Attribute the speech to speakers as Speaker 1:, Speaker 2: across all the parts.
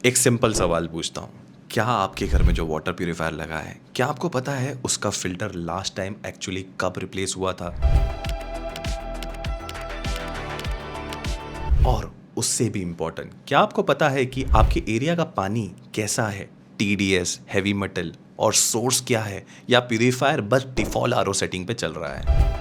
Speaker 1: एक सिंपल सवाल पूछता हूँ। क्या आपके घर में जो वाटर प्यूरीफायर लगा है, क्या आपको पता है उसका फ़िल्टर लास्ट टाइम एक्चुअली कब रिप्लेस हुआ था? और उससे भी इम्पोर्टेंट, क्या आपको पता है कि आपके एरिया का पानी कैसा है? टीडीएस, हेवी मेटल और सोर्स क्या है? या प्यूरीफायर बस डिफ़ॉल्ट आरओ सेटिंग पे चल रहा है?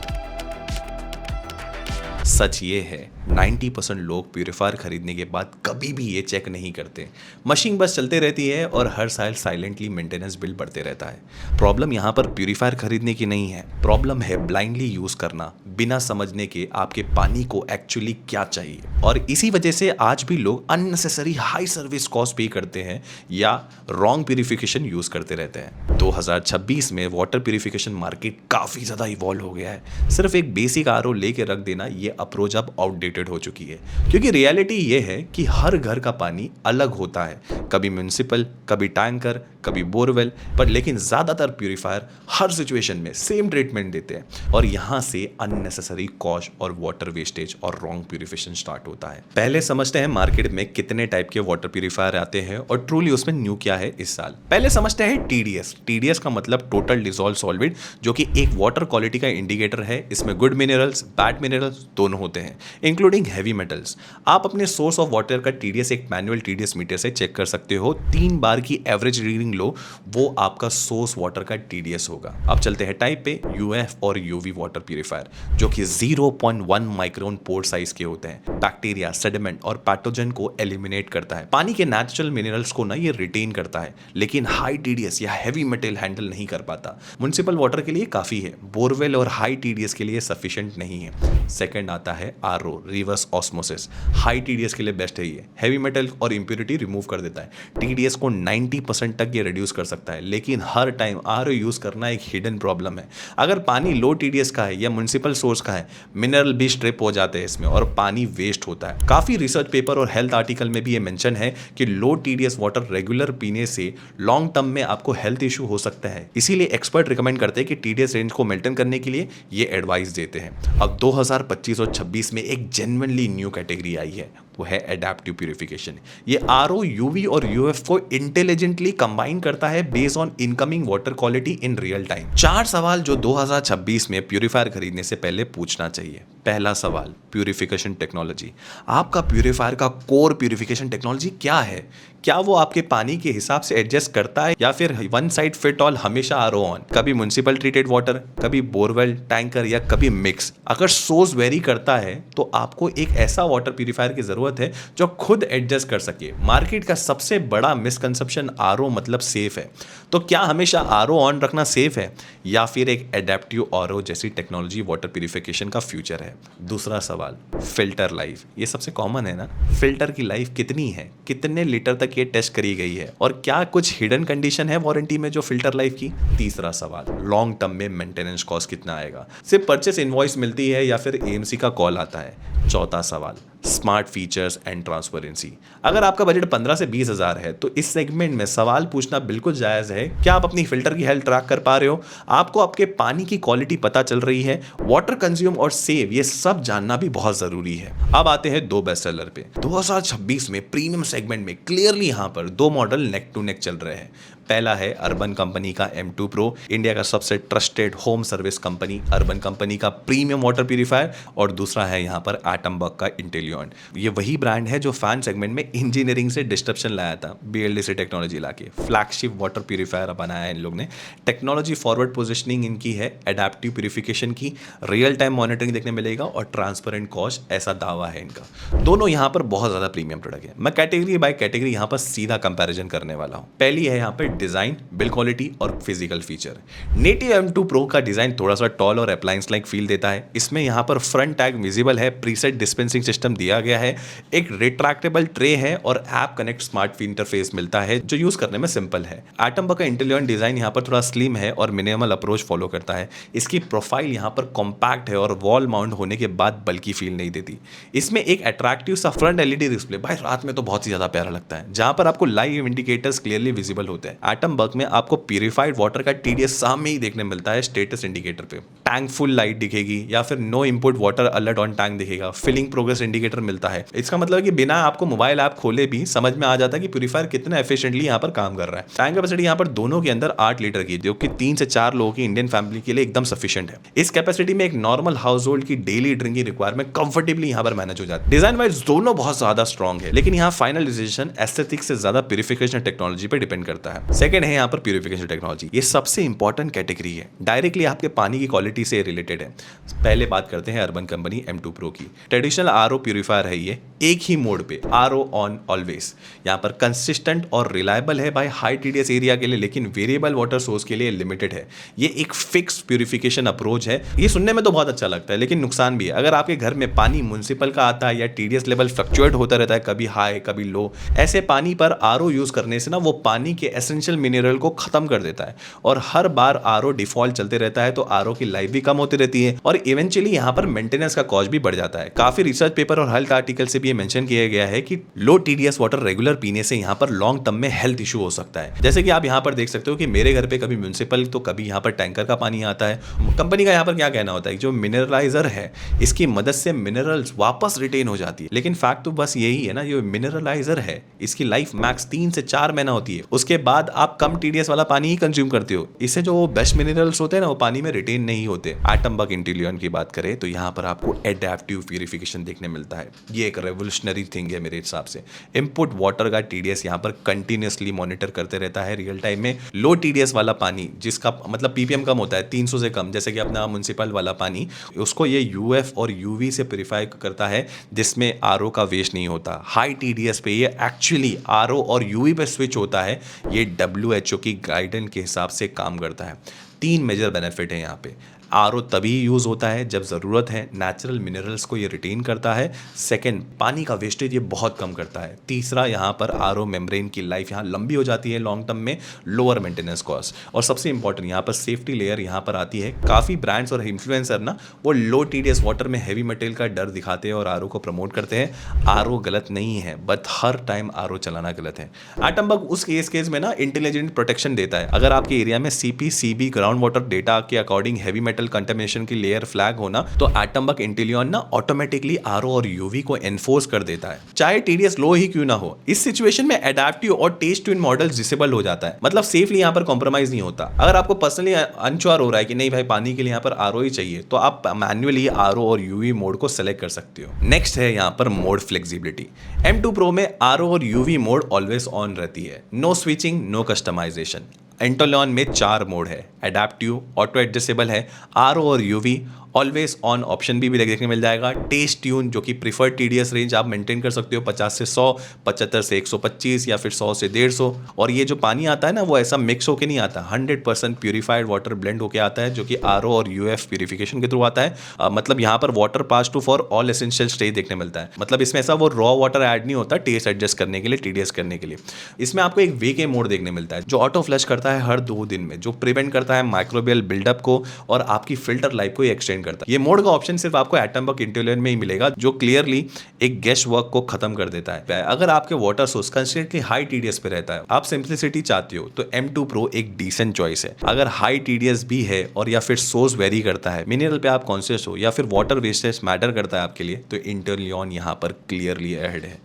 Speaker 1: सच ये है 90% लोग प्यूरीफायर खरीदने के बाद कभी भी ये चेक नहीं करते। मशीन बस चलते रहती है और हर साल साइलेंटली मेंटेनेंस बिल बढ़ते रहता है। प्रॉब्लम यहाँ पर प्यूरीफायर खरीदने की नहीं है, प्रॉब्लम है ब्लाइंडली यूज़ करना, बिना समझने के आपके पानी को एक्चुअली क्या चाहिए। और इसी वजह से आज भी लोग अननेसेसरी हाई सर्विस कॉस्ट पे करते हैं या रॉन्ग प्यूरिफिकेशन यूज़ करते रहते हैं। 2026 में वाटर प्यूरिफिकेशन मार्केट काफ़ी ज़्यादा इवॉल्व हो गया है। सिर्फ एक बेसिक आरओ लेके रख देना ये अप्रोच अब आउटडेटेड हो चुकी है, क्योंकि रियलिटी ये है कि हर घर का पानी अलग होता है, कभी म्युनिसिपल, कभी टैंकर, कभी बोरवेल, पर लेकिन ज़्यादातर प्यूरीफायर हर सिचुएशन में सेम ट्रीटमेंट देते हैं और यहाँ से अननेसेसरी कॉस्ट और वाटर वेस्टेज और रॉन्ग प्यूरिफिकेशन स्टार्ट होता है। पहले समझते हैं मार्केट में कितने टाइप के वाटर प्यूरीफायर आते हैं और ट्रूली उसमें न्यू क्या है इस साल। पहले समझते हैं टीडीएस। टीडीएस का मतलब टोटल डिसॉल्व सॉल्वेंट, जो कि एक वाटर क्वालिटी का इंडिकेटर है। इसमें गुड मिनरल्स, बैड मिनरल्स दोनों होते हैं, इंक्लूडिंग हैवी मेटल्स। आप अपने सोर्स ऑफ वाटर का टीडीएस एक मैनुअल टीडीएस मीटर से चेक कर सकते हो। 3 बार की एवरेज रीडिंग लो, वो आपका सोर्स वाटर का टीडीएस होगा। अब चलते हैं टाइप पे, यूएफ और यूवी वाटर प्यूरीफायर, जो कि 0.1 माइक्रोन पोर साइज के होते हैं। बैक्टीरिया, सेडिमेंट और पैथोजन को एलिमिनेट करता है। पानी के नेचुरल मिनरल्स को ना ये रिटेन करता है, लेकिन हाई टीडीएस या हैवी मेटल हैंडल नहीं कर पाता। म्युनिसिपल वाटर के लिए काफी है, बोरवेल और हाई टीडीएस के लिए सफिशिएंट नहीं है। सेकंड आता है RO, reverse osmosis. High TDS के लिए बेस्ट है ये, हैवी मेटल और इंप्योरिटी रिमूव कर देता है। टीडीएस को 90% तक ये रिड्यूस कर सकता है, लेकिन हर टाइम आरओ यूज करना एक हिडन प्रॉब्लम है। अगर पानी लो टीडीएस का है या म्युनिसिपल सोर्स का है, मिनरल भी स्ट्रिप हो जाते हैं इसमें और पानी वेस्ट होता है। काफी रिसर्च पेपर और हेल्थ आर्टिकल में भी ये मेंशन है कि लो टीडीएस वाटर रेगुलर पीने से लॉन्ग टर्म में आपको हेल्थ इशू हो सकता है। इसीलिए एक्सपर्ट रिकमेंड करते हैं कि टीडीएस रेंज को मेंटेन करने के लिए ये एडवाइस देते हैं। अब 2025 और 26 में एक जेन्युइनली न्यू कैटेगरी आई है, वो है एडेप्टिव प्यूरिफिकेशन। ये आरओ, यूवी और यूएफ को इंटेलिजेंटली कंबाइन करता है based on incoming water quality in real time. 4 सवाल जो 2026 में प्यूरीफायर खरीदने से पहले पूछना चाहिए। पहला सवाल, प्यूरिफिकेशन टेक्नोलॉजी। आपका प्यूरीफायर का कोर प्यूरिफिकेशन टेक्नोलॉजी क्या है? क्या वो आपके पानी के हिसाब से एडजस्ट करता है या फिर वन साइड फिट ऑल, हमेशा आरओ ऑन, कभी म्युनिसिपल ट्रीटेड वाटर, कभी बोरवेल, टैंकर या कभी मिक्स? अगर सोर्स वेरी करता है तो आपको एक ऐसा वाटर प्यूरीफायर की जरूरत है जो खुद एडजस्ट कर सके। मार्केट का सबसे बड़ा मिसकंसेप्शन आरओ मतलब सेफ है। तो क्या हमेशा आरओ ऑन रखना सेफ है या फिर एक एडेप्टिव आरओ जैसी टेक्नोलॉजी वाटर प्यूरिफिकेशन का फ्यूचर है? दूसरा सवाल, फिल्टर लाइफ। ये सबसे कॉमन है ना, फिल्टर की लाइफ कितनी है, कितने लीटर तक ये टेस्ट करी गई है और क्या कुछ हिडन कंडीशन है वारंटी में जो फिल्टर लाइफ की? तीसरा सवाल, लॉन्ग टर्म में मेंटेनेंस कॉस्ट कितना आएगा? सिर्फ परचेस इनवॉइस मिलती है या फिर एएमसी का कॉल आता है? चौथा सवाल, स्मार्ट फीचर्स एंड ट्रांसपेरेंसी। अगर आपका बजट 15 से 20 हज़ार है तो इस सेगमेंट में सवाल पूछना बिल्कुल जायज़ है। क्या आप अपनी फिल्टर की हेल्थ ट्रैक कर पा रहे हो? आपको आपके पानी की क्वालिटी पता चल रही है? वाटर कंज्यूम और सेव, ये सब जानना भी बहुत जरूरी है। अब आते हैं 2 बेस्ट सेलर पे। 2026 में प्रीमियम सेगमेंट में क्लियरली यहाँ पर 2 मॉडल नेक टू नेक चल रहे हैं। पहला है अर्बन कंपनी का M2 Pro, इंडिया का सबसे trusted home service company urban company का प्रीमियम वाटर प्यूरीफायर, और दूसरा है यहाँ पर एटमबर्ग का इंटेलियन। ये वही ब्रांड है जो फैन सेगमेंट में इंजीनियरिंग से डिस्ट्रप्शन लाया था, BLDC टेक्नोलॉजी लाके फ्लैगशिप वाटर प्यूरीफायर बनाया है इन लोग ने। टेक्नोलॉजी फॉरवर्ड पोजिशनिंग इनकी है, एडेप्टिव प्यूरिफिकेशन की, रियल टाइम मॉनिटरिंग देखने मिलेगा और ट्रांसपेरेंट कॉस्ट, ऐसा दावा है इनका। दोनों यहाँ पर बहुत ज़्यादा प्रीमियम प्रोडक्ट है। मैं कैटेगरी बाय कैटेगरी यहाँ पर सीधा कंपैरिजन करने वाला हूँ। पहली है यहाँ पर डिजाइन, बिल्ड क्वालिटी और physical feature. Native M2 Pro का डिजाइन थोड़ा सा टॉल और अप्लायंस लाइक फील देता है। इसमें यहाँ पर फ्रंट टैग विजिबल है, प्रीसेट डिस्पेंसिंग सिस्टम दिया गया है, एक रिट्रैक्टेबल ट्रे है और ऐप कनेक्ट स्मार्ट इंटरफेस मिलता है जो यूज करने में सिंपल है। एटमबर्ग का इंटेलियन डिजाइन यहाँ पर थोड़ा स्लिम है और मिनिमल अप्रोच फॉलो करता है। इसकी प्रोफाइल यहाँ पर कॉम्पैक्ट है और वॉल माउंट होने के बाद बल्कि फील नहीं देती। इसमें एक अट्रैक्टिव सा फ्रंट LED डिस्प्ले, भाई रात में तो बहुत ही ज्यादा प्यारा लगता है, जहां पर आपको लाइव इंडिकेटर्स क्लियरली विजिबल होते हैं। एटम बग में आपको प्यूरिफाइड वाटर का टीडीएस सामने ही देखने मिलता है स्टेटस इंडिकेटर पे। टैंक फुल लाइट दिखेगी या फिर no input water alert on tank दिखेगा, फिलिंग प्रोग्रेस इंडिकेटर मिलता है। इसका मतलब है कि बिना आपको मोबाइल ऐप खोले भी समझ में आ जाता है कि प्यूरीफायर कितना एफिशिएंटली यहाँ पर काम कर रहा है। टैंक कैपेसिटी यहाँ पर दोनों के अंदर 8 लीटर की, जो कि 3 से 4 लोगों की इंडियन फैमिली के लिए एकदम सफिशिएंट है। इस कैपेसिटी में एक नॉर्मल हाउस होल्ड की डेली ड्रिंकिंग रिक्वायरमेंट कंफर्टेबली यहाँ पर मैनेज हो जाती है। डिजाइन वाइज दोनों बहुत ज्यादा स्ट्रॉन्ग है, लेकिन यहाँ फाइनल डिसीजन एस्थेटिक्स से ज्यादा प्यूरिफिकेशन टेक्नोलॉजी पर डिपेंड करता है। सेकंड है यहाँ पर प्यूरिफिकेशन टेक्नोलॉजी। ये सबसे इंपॉर्टेंट कैटेगरी है, डायरेक्टली आपके पानी की क्वालिटी से रिलेटेड है। पहले बात करते हैं अर्बन कंपनी M2 Pro की। ट्रेडिशनल आरओ प्यूरीफायर है ये, एक ही मोड पे आरओ ऑन ऑलवेज। यहाँ पर कंसिस्टेंट और रिलायबल है बाय हाई टीडीएस एरिया के लिए, लेकिन वेरिएबल वाटर सोर्स के लिए लिमिटेड है। ये एक फिक्स प्यूरिफिकेशन अप्रोच है। ये सुनने में तो बहुत अच्छा लगता है, लेकिन नुकसान भी है। अगर आपके घर में पानी म्युनिसिपल का आता है या टीडीएस लेवल फ्लक्चुएट होता रहता है, कभी हाई कभी लो, ऐसे पानी पर आरओ यूज करने से ना वो पानी के एसेंशियल मिनरल को खत्म कर देता है और हर बार आरओ डिफॉल्ट चलते रहता है, तो आरओ की लाइफ भी कम होती रहती है और इवेंचुअली यहाँ पर मेंटेनेंस का कॉस्ट भी बढ़ जाता है। काफी रिसर्च पेपर और हेल्थ आर्टिकल से भी ये मेंशन किया गया है कि लो टीडीएस वाटर रेगुलर पीने से यहाँ पर लॉन्ग टर्म में हेल्थ इशू हो सकता है। जैसे कि आप यहाँ पर देख सकते हो कि मेरे घर पे कभी म्युनिसिपल तो कभी यहाँ पर टैंकर का पानी आता है। कंपनी का यहाँ पर क्या कहना होता है कि जो मिनरलाइजर है इसकी मदद से मिनरल्स वापस रिटेन हो जाती है, लेकिन फैक्ट तो बस यही है ना, ये मिनरलाइजर है इसकी लाइफ मैक्स 3 से 4 महीना होती है। उसके बाद आप कम टीडीएस वाला पानी ही कंज्यूम करते हो, इससे जो बेस्ट मिनरल्स होते हैं ना वो पानी में रिटेन नहीं होते। एटम बग इंटेलियन की बात करें तो यहाँ पर आपको एडेप्टिव प्यूरिफिकेशन देखने मिलता है। ये एक रेवोल्यूशनरी थिंग है मेरे हिसाब से। इनपुट वाटर का टीडीएस यहाँ पर कंटिन्यूअसली मॉनिटर करते रहता है रियल टाइम में। लो टीडीएस वाला पानी जिसका मतलब पीपीएम कम होता है 300 से कम, जैसे कि अपना म्युनिसिपल वाला पानी, उसको ये यूएफ और यूवी से प्यूरिफाई करता है, जिसमें आरओ का वेस्ट नहीं होता। हाई टीडीएस पे ये एक्चुअली आरओ और यूवी पे स्विच होता है। ये डब्ल्यूएचओ की गाइडेंस के हिसाब से काम करता है। 3 मेजर बेनिफिट है यहाँ पे। आरओ तभी यूज़ होता है जब ज़रूरत है, नेचुरल मिनरल्स को ये रिटेन करता है। सेकंड, पानी का वेस्टेज ये बहुत कम करता है। तीसरा, यहाँ पर आरओ मेम्ब्रेन की लाइफ यहाँ लंबी हो जाती है लॉन्ग टर्म में, लोअर मेंटेनेंस कॉस्ट। और सबसे इंपॉर्टेंट यहाँ पर सेफ्टी लेयर यहाँ पर आती है। काफ़ी ब्रांड्स और इन्फ्लुएंसर ना वो लो टीडीएस वाटर में हैवी मेटल का डर दिखाते हैं और आरओ को प्रमोट करते हैं। आरओ गलत नहीं है, बट हर टाइम आरओ चलाना गलत है। एटम बग उस केस में ना इंटेलिजेंट प्रोटेक्शन देता है। अगर आपके एरिया में सीपी ग्राउंड वाटर डेटा के अकॉर्डिंग हैवी मेटल कंटामिनेशन की लेयर फ्लैग होना, तो एटम बग इंटेलियन ना ऑटोमेटिकली आरओ और यूवी को एनफोर्स कर देता है, चाहे टीडीएस लो ही क्यों ना हो। इस सिचुएशन में एडेप्टिव और टेस्ट ट्यून मॉडल्स डिसेबल हो जाता है, मतलब सेफली यहाँ पर कॉम्प्रोमाइज नहीं होता। अगर आपको पर्सनली अनश्योर हो रहा है कि नहीं भाई पानी के लिए यहाँ पर आरओ ही चाहिए, तो आप मैन्युअली आरओ और यूवी मोड को सेलेक्ट कर सकते हो। नेक्स्ट है यहाँ पर मोड फ्लेक्सिबिलिटी। M2 Pro में आरओ और यूवी मोड ऑलवेज ऑन रहती है, नो स्विचिंग, नो कस्टमाइजेशन। इंटेलियन में 4 मोड है, एडेप्टिव, ऑटो एडजस्टेबल है, आरओ और यूवी, ऑलवेज ऑन ऑप्शन भी देखने मिल जाएगा। टेस्ट ट्यून, जो कि प्रीफर्ड टीडीएस रेंज आप मेंटेन कर सकते हो 50 से 100, 75 से 125 या फिर 100 से 150। और ये जो पानी आता है ना वो ऐसा मिक्स होके नहीं आता, 100% प्यूरिफाइड वाटर ब्लेंड होके आता है, जो कि आरओ और यूएफ प्यूरिफिकेशन के थ्रू आता है। मतलब यहाँ पर water pass to for all essential stage देखने मिलता है। मतलब इसमें ऐसा वो रॉ वाटर ऐड नहीं होता टेस्ट एडजस्ट करने के लिए, टीडीएस करने के लिए। इसमें आपको एक वेके मोड देखने मिलता है जो ऑटो फ्लश करता है हर 2 दिन में, जो प्रिवेंट करता है माइक्रोबियल बिल्डअप को और आपकी फिल्टर लाइफ को एक्सटेंड करता है। ये मोड का ऑप्शन सिर्फ आपको एटम बग इंटेलियन में ही मिलेगा, जो क्लियरली एक गेस्ट वर्क को खत्म कर देता है। अगर आपके water source constantly high TDS पे रहता है, आप सिंप्लिसिटी चाहते हो, तो M2 Pro एक डिसेंट चॉइस है। अगर हाई टीडीएस भी है और या फिर सोर्स वेरी करता है, मिनरल पे आप कॉन्शियस हो या फिर वाटर वेस्टेज मैटर करता है आपके लिए, तो इंटेलियन यहाँ पर क्लियरली अहेड है।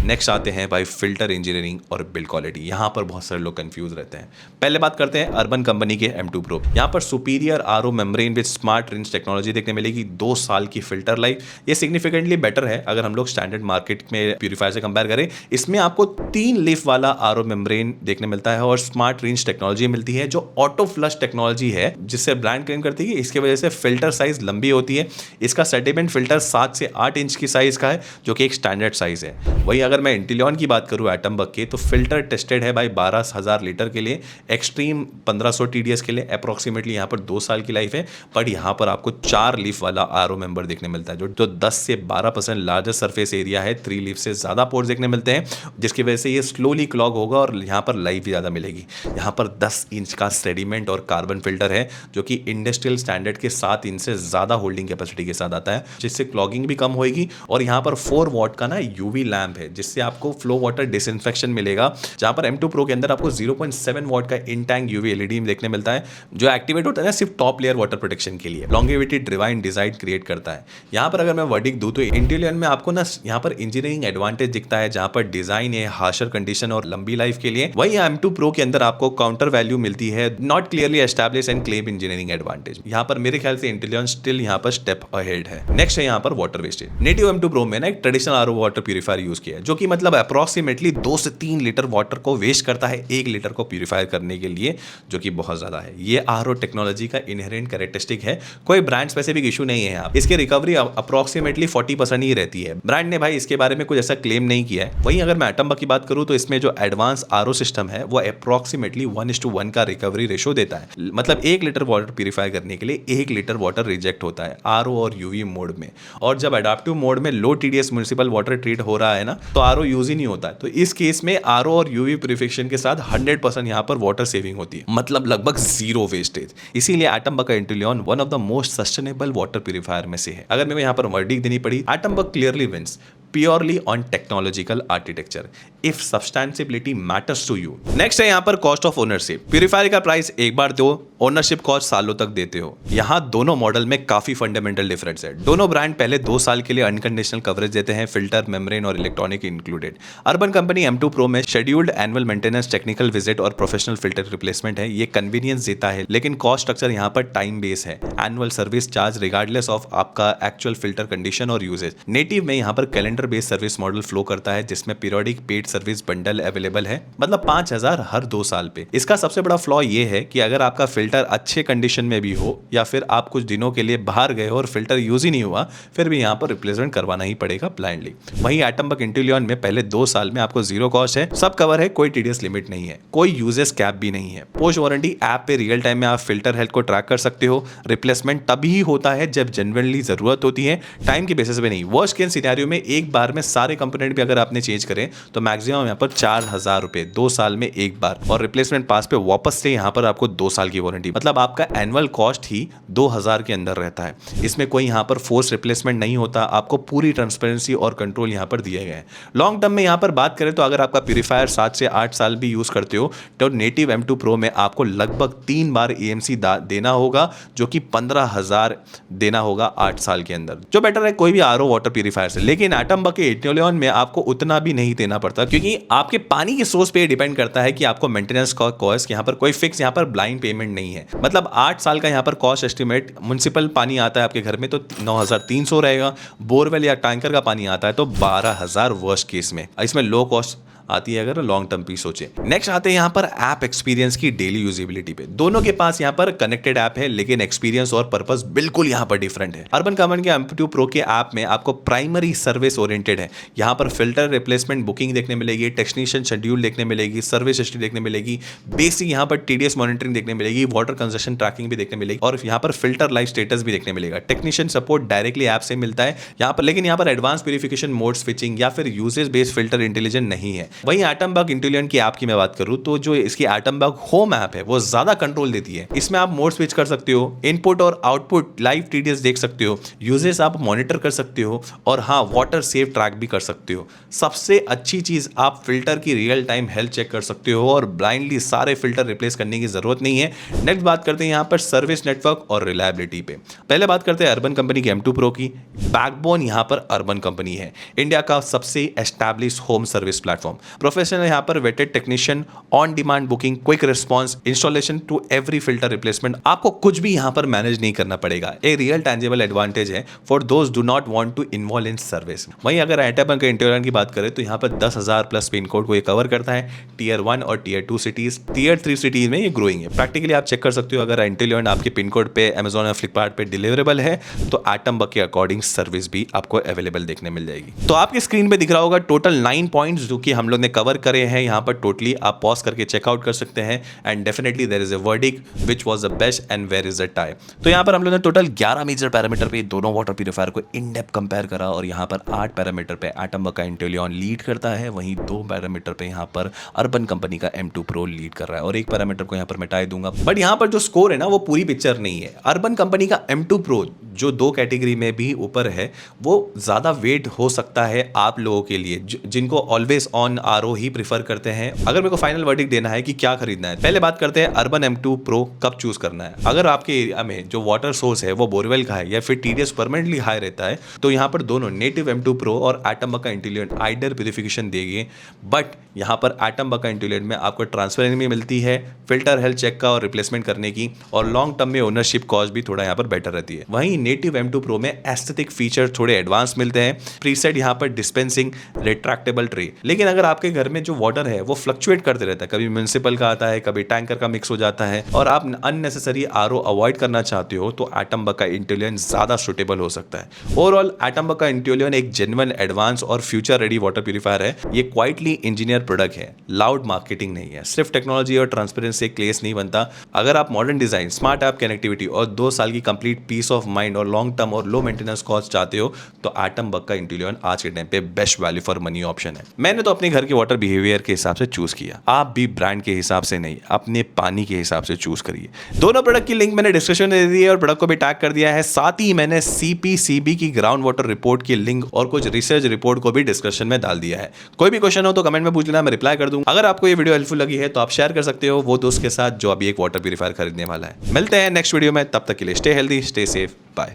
Speaker 1: नेक्स्ट आते हैं भाई फिल्टर इंजीनियरिंग और बिल्ड क्वालिटी। यहाँ पर बहुत सारे लोग कंफ्यूज रहते हैं। पहले बात करते हैं अर्बन कंपनी के M2 Pro। यहाँ पर superior RO membrane with smart rinse technology देखने मिलेगी, 2 साल की फिल्टर लाइफ। ये सिग्निफिकेंटली बेटर है अगर हम लोग स्टैंडर्ड मार्केट में प्यूरीफायर से कंपेयर करें। इसमें आपको 3 लिफ वाला आरओ मेम्ब्रेन देखने मिलता है और स्मार्ट रिंस टेक्नोलॉजी मिलती है, जो ऑटो फ्लश टेक्नोलॉजी है, जिससे ब्रांड क्लेम करती है। इसकी वजह से फिल्टर साइज लंबी होती है। इसका सेडिमेंट फिल्टर 7 से 8 इंच की साइज का है, जो कि एक स्टैंडर्ड साइज है। वही अगर मैं इंटेलियन की बात करूं एटम बग के, तो फिल्टर टेस्टेड है भाई 12,000 लीटर के लिए, एक्सट्रीम 1500 टीडीएस के लिए, है, अप्रॉक्सीमेटली यहाँ पर 2 साल की लाइफ है, बट यहाँ पर आपको 4 लीफ वाला आरओ मेंबर देखने मिलता है, जो 10 से 12% लार्जर सरफेस एरिया है, 3 लीफ से ज़्यादा पोर्ट्स देखने मिलते हैं, जिसकी वजह से ये स्लोली क्लॉग होगा और यहाँ पर लाइफ भी ज़्यादा मिलेगी। यहाँ पर 10 इंच का सेडिमेंट और कार्बन फिल्टर है, जो कि इंडस्ट्रियल स्टैंडर्ड के 7 इंच से ज़्यादा होल्डिंग कैपेसिटी के साथ आता है, जिससे क्लॉगिंग भी कम होगी। और यहाँ पर 4 वॉट का ना यूवी लैम्प है, जिससे आपको फ्लो वाटर डिसइंफेक्शन मिलेगा, जहाँ पर M2 Pro के अंदर आपको 0.7 वॉट का इन टैंक यूवी एलईडी देखने मिलता है, जो एक्टिवेट होता है ना सिर्फ टॉप लेयर वाटर प्रोटेक्शन के लिए। लॉन्गेविटी ड्रिवाइन डिजाइन क्रिएट करता है। यहाँ पर अगर मैं वर्डिक्ट दूं तो इंटेलियन में आपको ना यहाँ पर इंजीनियरिंग एडवांटेज दिखता है, जहाँ पर डिजाइन है हार्शर कंडीशन और लंबी लाइफ के लिए। वहीं M2 Pro के अंदर आपको काउंटर वैल्यू मिलती है, not clearly establish and claim engineering advantage. यहाँ पर मेरे ख्याल से इंटेलियन स्टिल यहाँ पर स्टेप अहेड है। नेक्स्ट है यहाँ पर water wastage. Native M2 Pro में ना एक traditional RO water purifier use किया है, जो कि मतलब अप्रॉक्सीमेटली 2 से 3 लीटर वाटर को वेस्ट करता है 1 लीटर को प्यूरिफायर करने के लिए, जो कि बहुत ज्यादा है। ये आरओ टेक्नोलॉजी का इनहेरेंट कैरेक्टरिस्टिक है, कोई ब्रांड स्पेसिफिक इशू नहीं है। आप इसकी रिकवरी अप्रॉक्सीमेटली 40% ही रहती है। ब्रांड ने भाई इसके बारे में कुछ ऐसा क्लेम नहीं किया है। वहीं अगर मैं एटम की बात करूं तो इसमें जो एडवांस आरओ सिस्टम है वो अप्रॉक्सीमेटली 1:1 का रिकवरी रेशो देता है। मतलब 1 लीटर वाटर प्यूरिफाई करने के लिए 1 लीटर वाटर रिजेक्ट होता है आरओ और यूवी मोड में। और जब एडाप्टिव मोड में लो टीडीएस म्युनिसिपल वाटर ट्रीट हो रहा है ना, तो आरओ यूज ही नहीं होता है। तो इस केस में आरओ और यूवी प्यूरिफिकेशन के साथ 100% यहाँ पर वाटर सेविंग होती है, मतलब लगभग 0 वेस्टेज। इसीलिए एटम का इंटेलियन one of the most sustainable water purifier में से है। अगर मैं यहाँ पर वर्डिक्ट देनी पड़ी, Atom clearly wins purely on technological architecture if substantiability matters to you. Next है यहाँ पर कॉस्ट ऑफ ओनरशिप। प्यूरिफायर का प्राइस एक बार दो, ओनरशिप कॉस्ट सालों तक देते हो। यहाँ दोनों मॉडल में काफी फंडामेंटल डिफरेंस है। दोनों ब्रांड पहले 2 साल के लिए अनकंडीशनल कवरेज देते हैं, फिल्टर, मेम्ब्रेन और electronic included. Urban company M2 Pro में scheduled annual maintenance, technical visit और प्रोफेशनल फिल्टर रिप्लेसमेंट है। ये कन्वीनियंस देता है, लेकिन कॉस्ट स्ट्रक्चर यहाँ पर टाइम बेस है। Annual service charge regardless of आपका एक्चुअल फिल्टर कंडीशन और यूजेज। नेटिव में यहाँ पर calendar based service model flow करता है, जिसमें periodic paid service bundle available है, मतलब 5000 हर 2 साल पे। इसका सबसे बड़ा फ्लॉ ये है कि अगर आपका फिल्टर अच्छे कंडीशन में भी हो या फिर आप कुछ दिनों के लिए बाहर गए हो और फिल्टर यूज ही नहीं हुआ, फिर भी यहाँ पर रिप्लेसमेंट करवाना ही पड़ेगा ब्लाइंडली। वहीं एटम इंटेलियन में पहले 2 साल में आपको 0 कॉस्ट है, सब कवर है, कोई टीडीएस लिमिट नहीं है, कोई यूजेस कैप भी नहीं है। पोस्ट वारंटी ऐप पे रियल टाइम में आप फिल्टर हेल्थ को ट्रैक कर सकते हो। रिप्लेसमेंट तभी होता है जब जेन्युइनली जरूरत होती है, टाइम के बेसिस पे नहीं। वर्स्ट केस सिनेरियो में एक बार में सारे कंपोनेंट भी अगर आपने चेंज करें तो मैक्सिमम यहाँ पर 4000 रुपए 2 साल में एक बार, और रिप्लेसमेंट पास पे वापस से यहाँ पर आपको 2 साल की वारंटी। मतलब आपका एनुअल कॉस्ट ही 2000 के अंदर रहता है। इसमें कोई यहाँ पर फोर्स रिप्लेसमेंट नहीं होता, आपको पूरी ट्रांसपेरेंसी और कंट्रोल यहाँ पर दिए गए हैं। लॉन्ग टर्म में यहाँ पर बात करें तो अगर आपका प्यूरिफायर 7 से 8 साल भी यूज करते हो तो नेटिव M2 Pro में आपको लगभग 3 बार EMC देना होगा, जो कि 15,000 देना होगा 8 साल के अंदर, जो बेटर है कोई भी आरओ वाटर प्यूरिफायर से। लेकिन एटम के इंटेलियन में आपको उतना भी नहीं देना पड़ता, क्योंकि आपके पानी के सोर्स पे डिपेंड करता है कि आपको मेंटेनेंस का कॉस्ट, यहाँ पर कोई फिक्स यहाँ पर ब्लाइंड पेमेंट नहीं है। मतलब 8 साल का यहाँ पर कॉस्ट एस्टिमेट, म्युनिसिपल पानी आता है आपके घर में तो 9300 रहेगा, बोरवेल या टैंकर का पानी आता है तो 12,000 वर्स्ट केस में। इसमें लो कॉस्ट आती है अगर लॉन्ग टर्म की सोचे। नेक्स्ट आते हैं यहाँ पर ऐप एक्सपीरियंस की डेली यूजेबिलिटी पे। दोनों के पास यहाँ पर कनेक्टेड ऐप है, लेकिन एक्सपीरियंस और पर्पस बिल्कुल यहाँ पर डिफरेंट है। अर्बन कंपनी के M2 Pro के ऐप में आपको प्राइमरी सर्विस ओरिएंटेड है। यहाँ पर फिल्टर रिप्लेसमेंट बुकिंग देखने मिलेगी, टेक्नीशियन शेड्यूल देखने मिलेगी, सर्विस हिस्ट्री देखने मिलेगी, बेसिक यहाँ पर TDS मॉनिटरिंग देखने मिलेगी, वाटर कंजप्शन ट्रैकिंग भी देखने मिलेगी, और यहाँ पर फिल्टर लाइफ स्टेटस भी देखने मिलेगा। टेक्नीशियन सपोर्ट डायरेक्टली ऐप से मिलता है यहाँ पर, लेकिन यहाँ पर एडवांस प्यूरिफिकेशन मोड स्विचिंग या फिर यूजेज बेस्ड फिल्टर इंटेलिजेंट नहीं है। वहीं एटम इंटेलियन की ऐप की मैं बात करूं तो जो इसकी एटम होम ऐप है वो ज्यादा कंट्रोल देती है। इसमें आप मोड स्विच कर सकते हो, इनपुट और आउटपुट लाइव टीडीएस देख सकते हो, यूजेस आप मॉनिटर कर सकते हो, और हाँ वाटर सेव ट्रैक भी कर सकते हो। सबसे अच्छी चीज, आप फिल्टर की रियल टाइम हेल्थ चेक कर सकते हो और ब्लाइंडली सारे फिल्टर रिप्लेस करने की जरूरत नहीं है। नेक्स्ट बात करते हैं यहाँ पर सर्विस नेटवर्क और रिलायबिलिटी पे। पहले बात करते हैं अर्बन कंपनी की M2 Pro की। बैकबोन यहाँ पर अर्बन कंपनी है, इंडिया का सबसे establish home service platform. Professional यहाँ पर vetted technician, on demand booking, quick response, installation to every filter replacement. आपको कुछ भी यहाँ पर मैनेज नहीं करना पड़ेगा। एक रियल टैंजिबल एडवांटेज है for those do not want to involve in service. वहीं अगर एटम के इंटेलियन की बात करें तो यहाँ पर 10,000 प्लस पिन कोड को ये कवर करता है। Tier 1 और Tier 2 सिटीज, Tier 3 सिटीज में ये ग्रोइंग है। प्रैक्टिकली आप चेक कर सकते हो, अगर इंटेलियन आपके पिन कोड पे Amazon या फ्लिपकार्ट पे डिलीवरेबल है तो एटम के अकॉर्डिंग सर्विस भी आपको अवेलेबल देखने मिल जाएगी। तो आपकी स्क्रीन पे दिख रहा होगा टोटल 9 पॉइंट्स जो कि हम लोग ने कवर करे हैं यहाँ पर टोटली, आप पॉज करके चेकआउट कर सकते हैं and definitely there is a verdict which was the best and where is the tie. तो यहाँ पर हम लोग ने टोटल 11 मेजर पैरामीटर पे दोनों वाटर प्यूरिफायर को इन डेप्थ कंपेयर करा और यहाँ पर 8 पैरामीटर पे एटम का इंटेलियन लीड करता है, वहीं 2 पैरामीटर पे यहाँ पर अर्बन कंपनी का M2 Pro लीड कर रहा है और एक पैरामीटर को यहाँ पर मिटा दूंगा। बट यहाँ पर जो स्कोर है ना वो पूरी पिक्चर नहीं है। अर्बन कंपनी का M2 Pro जो 2 कैटेगरी में भी ऊपर है वो ज़्यादा वेट हो सकता है आप लोगों के लिए जिनको always on RO he prefer करते हैं। अगर मेरे को फाइनल वर्डिक्ट देना है कि क्या खरीदना है, पहले बात करते हैं अर्बन M2 Pro कब चूज करना है। अगर आपके एरिया में जो वाटर सोर्स है वो बोरवेल का है या फिर TDS परमानेंटली हाई रहता है तो यहाँ पर दोनों नेटिव M2 Pro और एटम का इंटेलियन आइडर प्यूरिफिकेशन देंगे। बट यहाँ पर एटम का इंटेलियन में आपको ट्रांसपेरेंसी मिलती है, फिल्टर हेल्थ चेक का और रिप्लेसमेंट करने की, और लॉन्ग टर्म में ओनरशिप कॉस्ट भी थोड़ा यहाँ पर बेटर रहती है। वहीं नेटिव M2 Pro में एस्थेटिक फीचर थोड़े एडवांस मिलते हैं, प्रीसेट यहाँ पर डिस्पेंसिंग, रिट्रैक्टेबल ट्रे। लेकिन अगर आपके घर में जो वाटर है वो फ्लक्चुएट करते रहता है, कभी म्युनिसिपल का आता है, कभी टैंकर का मिक्स हो जाता है और आप अननेसेसरी RO अवॉइड करना चाहते हो तो एटम का इंटेलियन ज्यादा सुटेबल हो सकता है। ओवरऑल एटम का इंटेलियन एक जेन्युइन एडवांस और फ्यूचर रेडी वाटर प्यूरिफायर है। ये क्वाइटली इंजीनियर प्रोडक्ट है, लाउड मार्केटिंग नहीं है। सिर्फ टेक्नोलॉजी और ट्रांसपेरेंसी से क्लेस नहीं बनता। अगर आप modern design, smart app connectivity और 2 साल की कंप्लीट पीस ऑफ माइंड और लॉन्ग टर्म और लो मेंटेनेंस कॉस्ट चाहते हो तो एटम का इंटेलियन आज के टाइम पे best value for money option है। मैंने तो अपने घर के वाटर बिहेवियर के हिसाब से चूज किया, आप भी ब्रांड के हिसाब से नहीं, अपने पानी के हिसाब से चूज करिए। दोनों प्रोडक्ट की लिंक मैंने डिस्क्रिप्शन में दे दी है और प्रोडक्ट को भी टैग कर दिया है। साथ ही मैंने CPCB की ग्राउंड वाटर रिपोर्ट की लिंक और कुछ रिसर्च रिपोर्ट को भी डिस्क्रिप्शन में डाल दिया है। कोई भी क्वेश्चन हो तो कमेंट में पूछ लेना, मैं रिप्लाई कर दूंगा। अगर आपको ये वीडियो हेल्पफुल लगी है तो आप शेयर कर सकते हो वो दोस्त के साथ जो अभी एक वाटर प्यूरिफायर खरीदने वाला है। मिलते हैं नेक्स्ट वीडियो में, तब तक के लिए stay healthy, stay safe, bye.